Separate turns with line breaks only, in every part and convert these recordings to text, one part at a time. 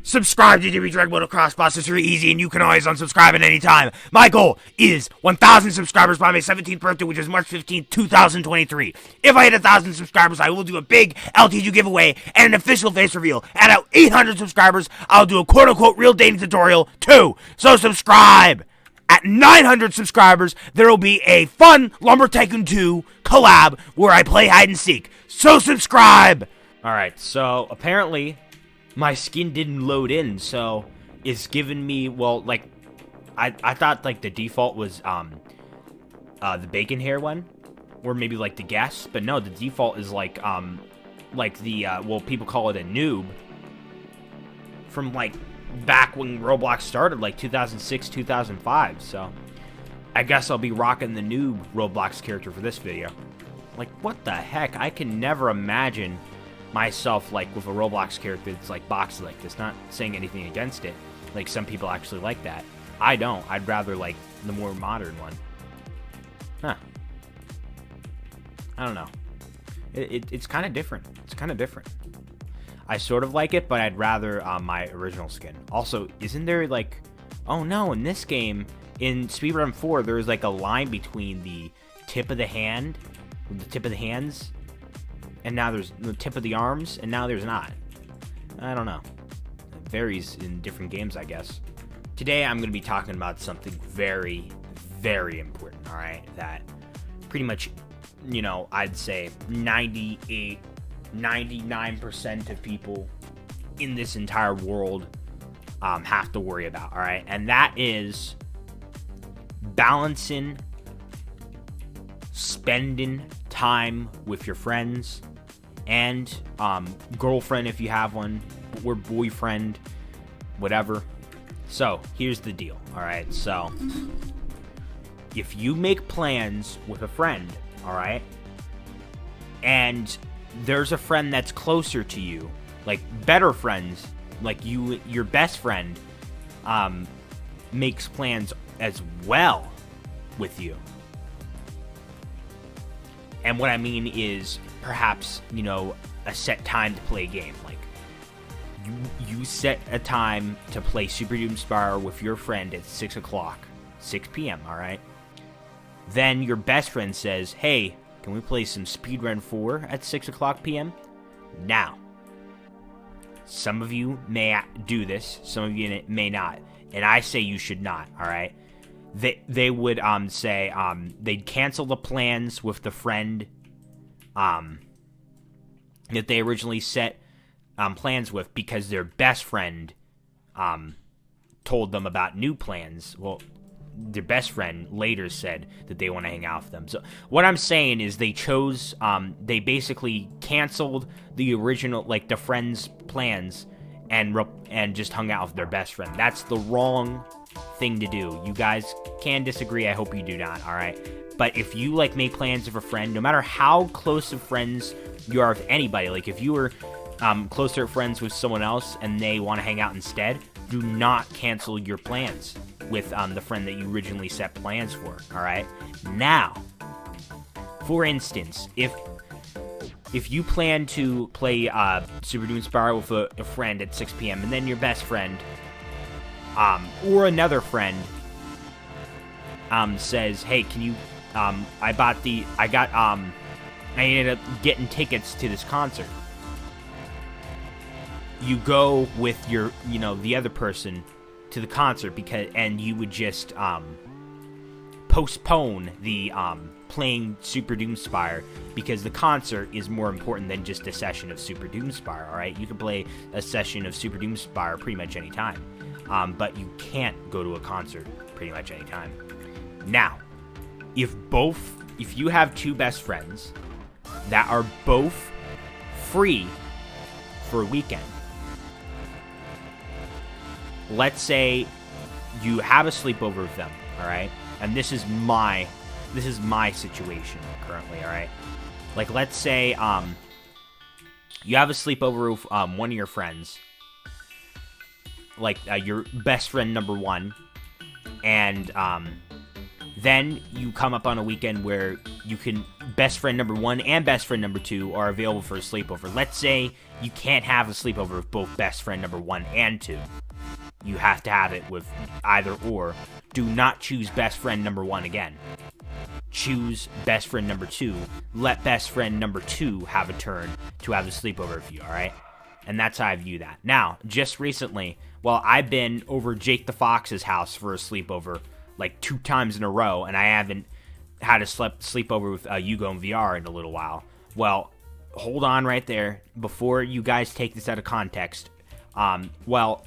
Subscribe to dragmotoxboss. It's really easy, and you can always unsubscribe at any time. My goal is 1,000 subscribers by my 17th birthday, which is March 15th, 2023. If I hit 1,000 subscribers, I will do a big LTG giveaway and an official face reveal. And at 800 subscribers, I'll do a quote-unquote real dating tutorial too. So subscribe! At 900 subscribers, there will be a fun Lumber Tycoon 2 collab where I play hide and seek. So subscribe! Alright, so apparently my skin didn't load in, so it's giving me, well, like, I thought, like, the default was, the bacon hair one, or maybe, like, the guess, but no, the default is, like the, well, people call it a noob, from, like, back when Roblox started, like, 2006, 2005, so I guess I'll be rocking the noob Roblox character for this video. Like, what the heck? I can never imagine myself, like, with a Roblox character that's, like, boxy like this. Not saying anything against it. Like, some people actually like that. I don't. I'd rather, like, the more modern one. Huh. I don't know. It's kind of different. It's kind of different. I sort of like it, but I'd rather my original skin. Also, isn't there, like... Oh, no, in this game, in Speedrun 4, there's, like, a line between the tip of the hand, the tip of the hands, and now there's the tip of the arms, and now there's not. I don't know. It varies in different games, I guess. Today, I'm going to be talking about something very, very important, alright? That pretty much, you know, I'd say 98, 99% of people in this entire world have to worry about, alright? And that is balancing spending time with your friends and girlfriend if you have one, or boyfriend, whatever. So here's the deal, all right? So if you make plans with a friend, all right, and there's a friend that's closer to you, like better friends, like your best friend makes plans as well with you. And what I mean is, perhaps, you know, a set time to play a game. Like, you set a time to play Super Doom Spire with your friend at 6 o'clock, 6 p.m., alright? Then your best friend says, hey, can we play some Speedrun 4 at 6 o'clock p.m.? Now, some of you may do this, some of you may not. And I say you should not, alright? They would say they'd cancel the plans with the friend that they originally set plans with because their best friend told them about new plans. Well, their best friend later said that they want to hang out with them. So what I'm saying is they chose, they basically canceled the original, like the friend's plans and just hung out with their best friend. That's the wrong thing to do. You guys can disagree. I hope you do not, alright? But if you, like, make plans with a friend, no matter how close of friends you are with anybody, like, if you were closer friends with someone else and they want to hang out instead, do not cancel your plans with the friend that you originally set plans for, alright? Now, for instance, if you plan to play Super Doom Spire with a friend at 6 p.m. and then your best friend or another friend says, hey, can you I ended up getting tickets to this concert. You go with your, you know, the other person to the concert and you would just postpone the playing Super Doom Spire because the concert is more important than just a session of Super Doom Spire, alright? You can play a session of Super Doom Spire pretty much any time. But you can't go to a concert pretty much any time. Now, if you have two best friends that are both free for a weekend, let's say you have a sleepover with them, all right? And this is my situation currently, all right? Like, let's say you have a sleepover with one of your friends, like your best friend number one, and Then you come up on a weekend where you can best friend number 1 and best friend number 2 are available for a sleepover. Let's say you can't have a sleepover with both best friend number 1 and 2. You have to have it with either or. Do not choose best friend number 1 again. Choose best friend number 2. Let best friend number 2 have a turn to have a sleepover with you, alright? And that's how I view that. Now, just recently, well, I've been over Jake the Fox's house for a sleepover like 2 times in a row, and I haven't had a sleepover with Hugo and VR in a little while. Well, hold on right there. Before you guys take this out of context, well,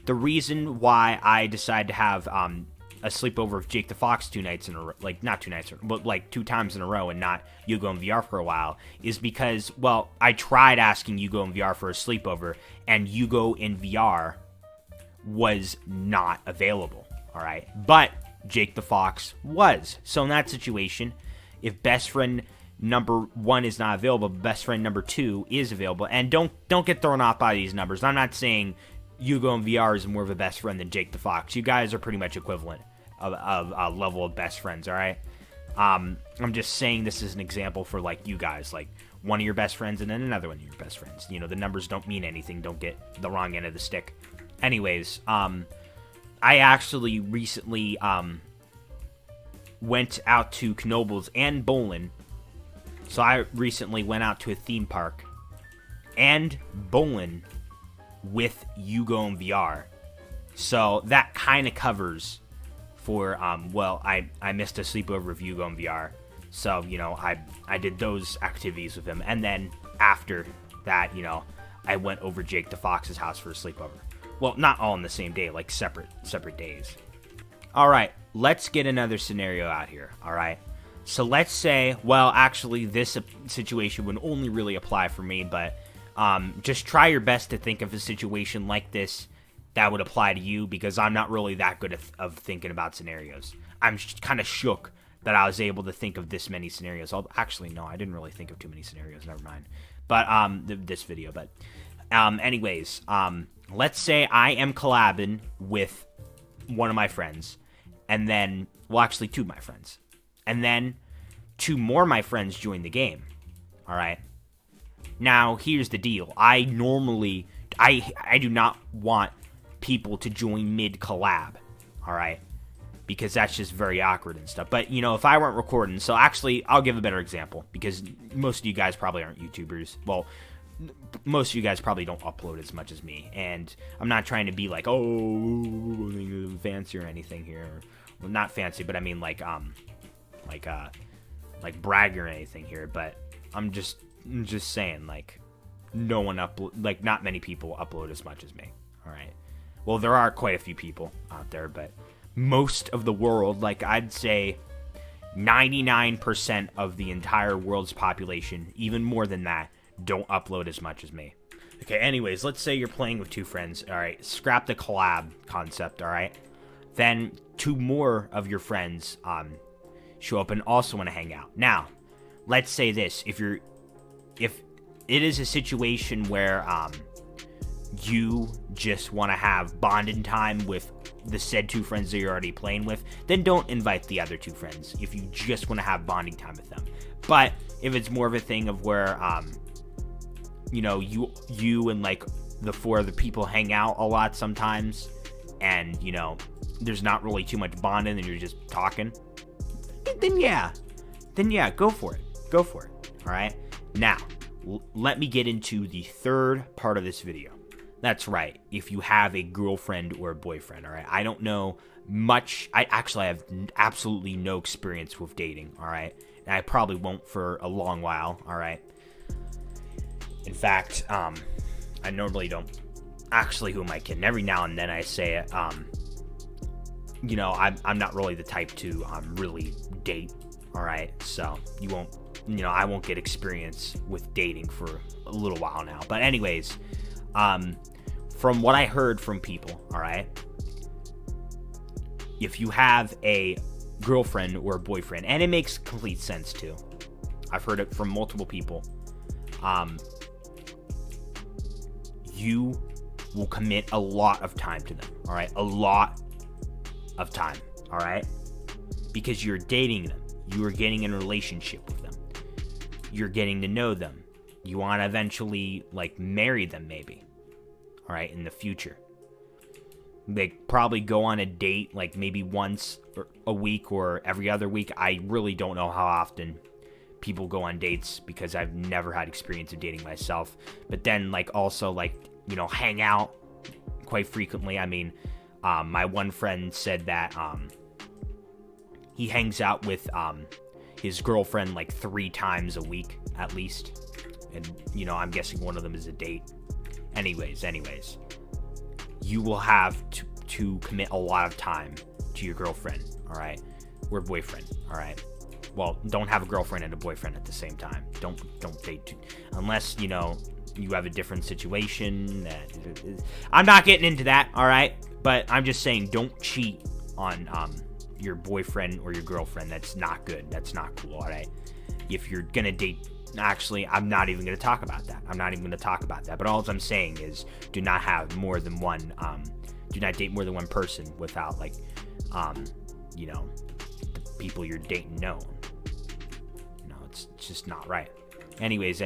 the reason why I decided to have a sleepover with Jake the Fox 2 nights in a row, like not 2 nights, but like 2 times in a row and not Hugo and VR for a while, is because, well, I tried asking Hugo and VR for a sleepover, and Hugo in VR was not available, alright? But Jake the Fox was. So in that situation, if best friend number 1 is not available, but best friend number 2 is available, and don't get thrown off by these numbers. I'm not saying Hugo and VR is more of a best friend than Jake the Fox. You guys are pretty much equivalent of level of best friends, alright? I'm just saying this is an example for, like, you guys, like, one of your best friends and then another one of your best friends. You know, the numbers don't mean anything. Don't get the wrong end of the stick. Anyways, I actually recently went out to Knoebels and Bolin. So I recently went out to a theme park and Bolin with Hugo and VR. So that kind of covers for, well, I missed a sleepover with Hugo and VR. So, you know, I did those activities with him. And then after that, you know, I went over Jake the Fox's house for a sleepover. Well, not all in the same day, like separate days. Alright, let's get another scenario out here, alright? So let's say, well, actually, this situation would only really apply for me, but just try your best to think of a situation like this that would apply to you, because I'm not really that good of thinking about scenarios. I'm kind of shook that I was able to think of this many scenarios. Actually, no, I didn't really think of too many scenarios, never mind. But, this video, but, anyways, let's say I am collabing with one of my friends, and then, well, actually 2 of my friends, and then 2 more of my friends join the game, alright? Now, here's the deal. I normally, I do not want people to join mid-collab, alright? Because that's just very awkward and stuff. But, you know, if I weren't recording, so actually, I'll give a better example, because most of you guys probably aren't YouTubers. Well, most of you guys probably don't upload as much as me, and I'm not trying to be like, oh, fancy or anything here. Well, not fancy, but I mean like brag or anything here. But I'm just saying, like, not many people upload as much as me. All right. Well, there are quite a few people out there, but most of the world, like I'd say 99% of the entire world's population, even more than that, don't upload as much as me. Okay, anyways, let's say you're playing with 2 friends. Alright, scrap the collab concept, alright? Then 2 more of your friends show up and also want to hang out. Now, let's say this. If it is a situation where you just want to have bonding time with the said 2 friends that you're already playing with, then don't invite the other 2 friends if you just want to have bonding time with them. But if it's more of a thing of where you know, you and like the 4 other people hang out a lot sometimes, and you know there's not really too much bonding and you're just talking, then yeah, go for it. All right. Now, let me get into the 3rd part of this video. That's right. If you have a girlfriend or a boyfriend, all right. I don't know much. I have absolutely no experience with dating. All right, and I probably won't for a long while. All right. In fact, I normally don't. Actually, who am I kidding? Every now and then I say it. You know, I'm not really the type to really date. All right, so you won't. You know, I won't get experience with dating for a little while now. But anyways, from what I heard from people, all right, if you have a girlfriend or a boyfriend, and it makes complete sense too. I've heard it from multiple people. You will commit a lot of time to them, all right? A lot of time, all right? because you're dating them. You are getting in a relationship with them. You're getting to know them. You want to eventually, like, marry them, maybe. All right, in the future. They probably go on a date, like, maybe once a week or every other week. I really don't know how often people go on dates because I've never had experience of dating myself. But then, like, also, like, you know, hang out quite frequently. I mean, my one friend said that he hangs out with his girlfriend like 3 times a week at least. And, you know, I'm guessing one of them is a date. Anyways, you will have to commit a lot of time to your girlfriend, all right? Or boyfriend, all right? Well, don't have a girlfriend and a boyfriend at the same time. Don't date unless, you know, you have a different situation. I'm not getting into that, all right? But I'm just saying, don't cheat on your boyfriend or your girlfriend. That's not good. That's not cool, all right? If you're gonna date, actually, I'm not even gonna talk about that. But all I'm saying is, do not have more than one. Do not date more than one person without, like, you know, the people you're dating know. You know, it's just not right. Anyways,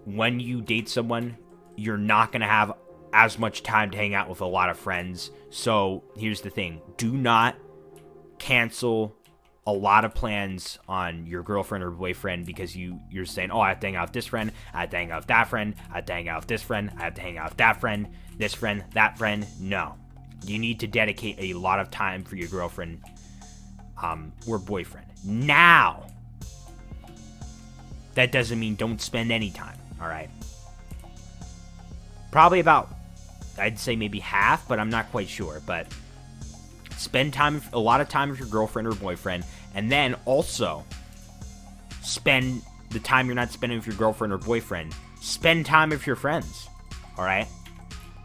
when you date someone, you're not gonna have as much time to hang out with a lot of friends. So here's the thing: do not cancel a lot of plans on your girlfriend or boyfriend because you're saying, oh, I have to hang out with this friend, I have to hang out with that friend, I have to hang out with this friend, I have to hang out with that friend, this friend, that friend. No. You need to dedicate a lot of time for your girlfriend or boyfriend. Now, that doesn't mean don't spend any time, all right? Probably about, I'd say maybe half, but I'm not quite sure. But spend a lot of time with your girlfriend or boyfriend, and then also spend the time you're not spending with your girlfriend or boyfriend. Spend time with your friends, all right?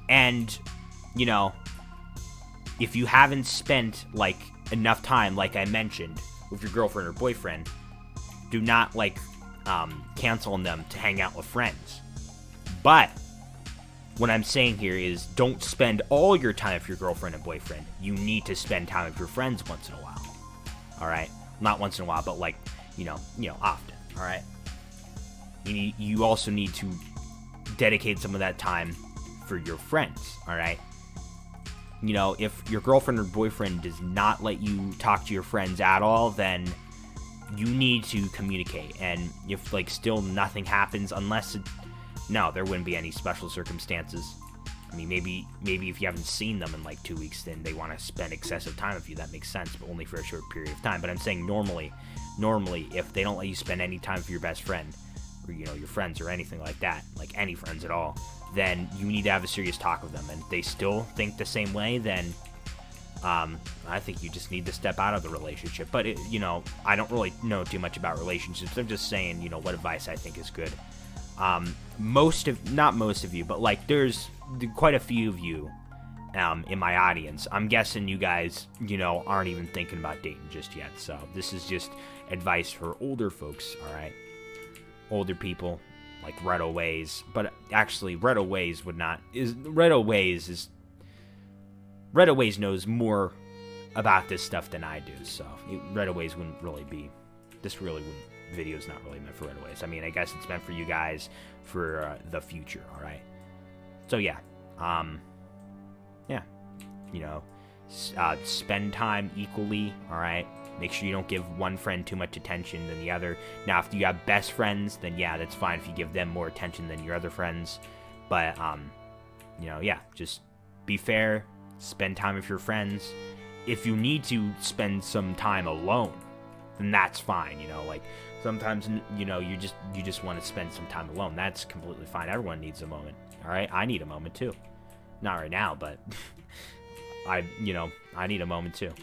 And, you know, if you haven't spent, like, enough time, like I mentioned, with your girlfriend or boyfriend, do not, like, cancel on them to hang out with friends. But what I'm saying here is, don't spend all your time with your girlfriend and boyfriend. You need to spend time with your friends once in a while. All right? Not once in a while, but, like, you know, often. All right? You also need to dedicate some of that time for your friends. All right? You know, if your girlfriend or boyfriend does not let you talk to your friends at all, then you need to communicate. And if, like, still nothing happens, no, there wouldn't be any special circumstances. I mean, maybe if you haven't seen them in, like, 2 weeks, then they want to spend excessive time with you. That makes sense, but only for a short period of time. But I'm saying normally, if they don't let you spend any time with your best friend, or, you know, your friends or anything like that, like any friends at all, then you need to have a serious talk with them. And if they still think the same way, then I think you just need to step out of the relationship. But, you know, I don't really know too much about relationships. I'm just saying, you know, what advice I think is good. Not most of you, but, like, there's quite a few of you in my audience. I'm guessing you guys, you know, aren't even thinking about dating just yet. So this is just advice for older folks, all right? Older people, like Redo Ways. But actually, Redo Ways knows more about this stuff than I do. So Redo Ways video's not really meant for Redo Ways. I mean, I guess it's meant for you guys for the future, all right? So yeah, you know, spend time equally, all right? Make sure you don't give one friend too much attention than the other. Now, if you have best friends, then yeah, that's fine if you give them more attention than your other friends. But, you know, yeah, just be fair, spend time with your friends. If you need to spend some time alone, then that's fine, you know, like, sometimes, you know, you just want to spend some time alone. That's completely fine. Everyone needs a moment, all right? I need a moment, too. Not right now, but I need a moment, too.